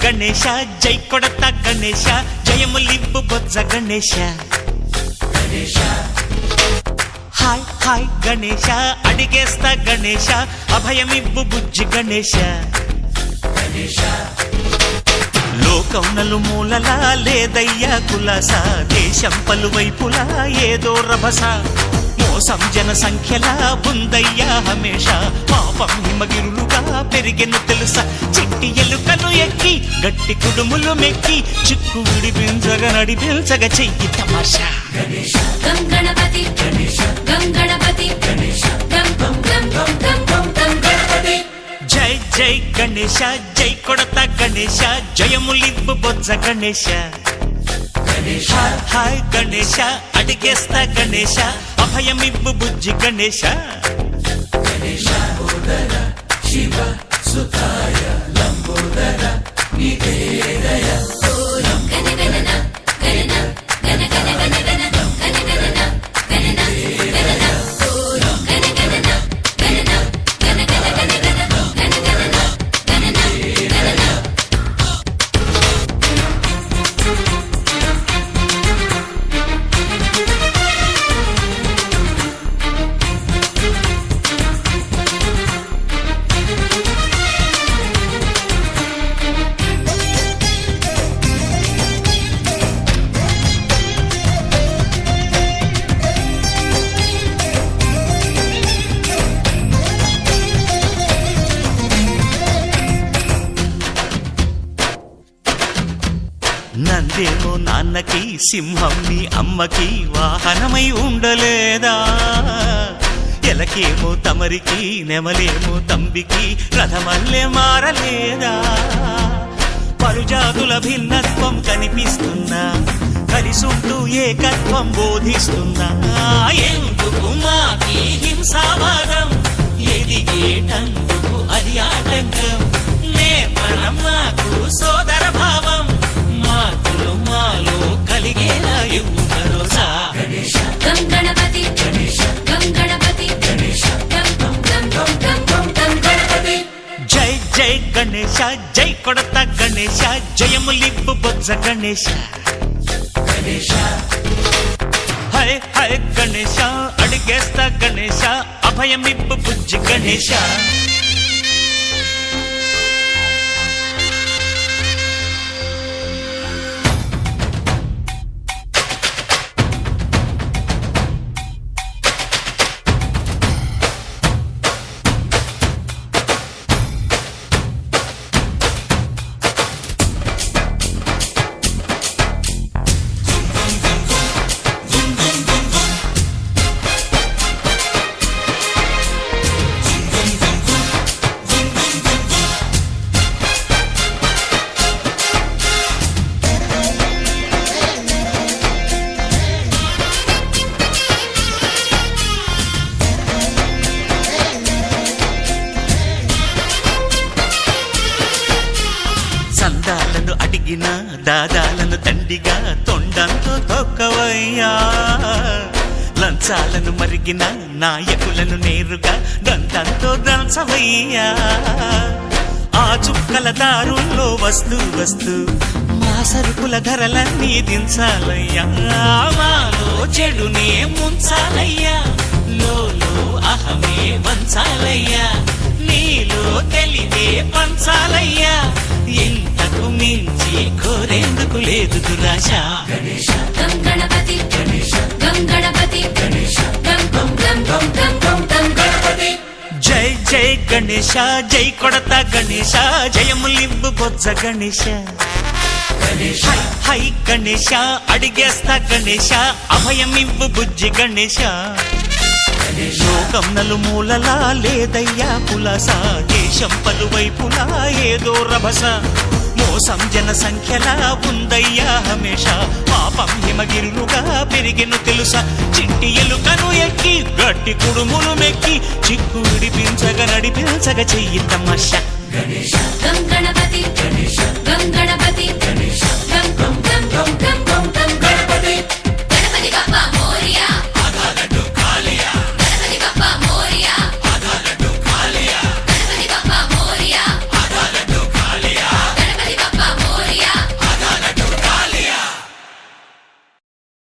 గణేశ జై కొడత గణేశ జయములివ్వు బొజ్జ Ganesha hi hi Ganesha అడిగేస్తా Ganesha అభయమివ్వు బుజ్జి గణేశ లోకం నలుమూలలా లేదయ్యా కులాస దేశం పలువైపులా ఏదో రభస మోసం జన సంఖ్యలా ఉందయ్యా హమేష పాపం హిమగిరులుగా పెరిగెను తెలుసా చిట్టి ఎలుకలు ఎక్కి గట్టి కుడుములు మెక్కి చిక్కు విడిపించగ నడిపించగ చెయ్యి తమాషా గం గణపతి గం గణపతి గం గం గం గం గం గం గం గణపతి జై జై గణేశ జై కొడత గణేశ జయములివ్వు బొజ్జ గణేశ హాయ్ హాయ్ గణేశ అడిగేస్తా గణేశ అభయమివ్వు బుజ్జి గణేశ శివ సుతాయ లంబోదర నివేదయ గణగణన గణన గణ గణ గణ గణ గణగణన గణన గణన గణగణన గణన గణ గణ గణ గణ గణగణన గణన గణన నందేమో నాన్నకి సింహం నీ అమ్మకి వాహనమై ఉండలేదా ఎలకేమో తమరికి నెమలేమో తంబికి రథమల్లే మారలేదా పలుజాతుల భిన్నత్వం కనిపిస్తున్నా కలిసుంటూ ఏకత్వం బోధిస్తున్నా ఎందుకు మాకి హింసావాదం ఎదిగేటందుకు అది ఆటంకం నేర్పడం మాకు సోదర భావం మార్పులు మాలో కలిగేలా ఇవ్వు భరోసా గం గణపతి గం గణపతి గం గం గం గం గం గం గం గణపతి జై జై గణేశ జై కొడత గణేశ జయములివ్వు బొజ్జ గణేశ హై హై గణేశ అడిగేస్తా గణేశ అభయమివ్వు బుజ్జి గణేశ సందాలను అడిగిన దాదాలను తండిగా తొండంతో తొక్కవయ్యా లంచాలను మరిగిన నాయకులను నేరుగా దంతంతో దంచవయ్యా ఆ చుక్కల దారుల్లో వస్తూ వస్తూ మా సరుకుల ధరలన్నీ దించాలయ్యా మాలో చెడునే ముంచాలయ్యా లోలో అహమే వంచాలయ్యా నీలో తెలివే పంచాలయ్యా ఇంతకు మించి కోరేందుకు లేదు దురాశ గం గణపతి గం గణపతి గం గం గం గం గం గం గం గణపతి జై జై గణేశ జై కొడత గణేశ జయములివ్వు బొజ్జ గణేశ హై హై గణేశ అడిగేస్తా గణేశ అభయమివ్వు బుజ్జి గణేశ లోకం నలుమూలలా లేదయ్యా కులాస దేశం పలువైపులా ఏదో రభస మోసం జన సంఖ్యలా ఉందయ్యా హమేష పాపం హిమగిరులుగా పెరిగెను తెలుసా చిట్టి ఎలుకను ఎక్కి గట్టి కుడుములు మెక్కి చిక్కు విడిపించగ నడిపించగ చెయ్యి తమాషా గం గణపతి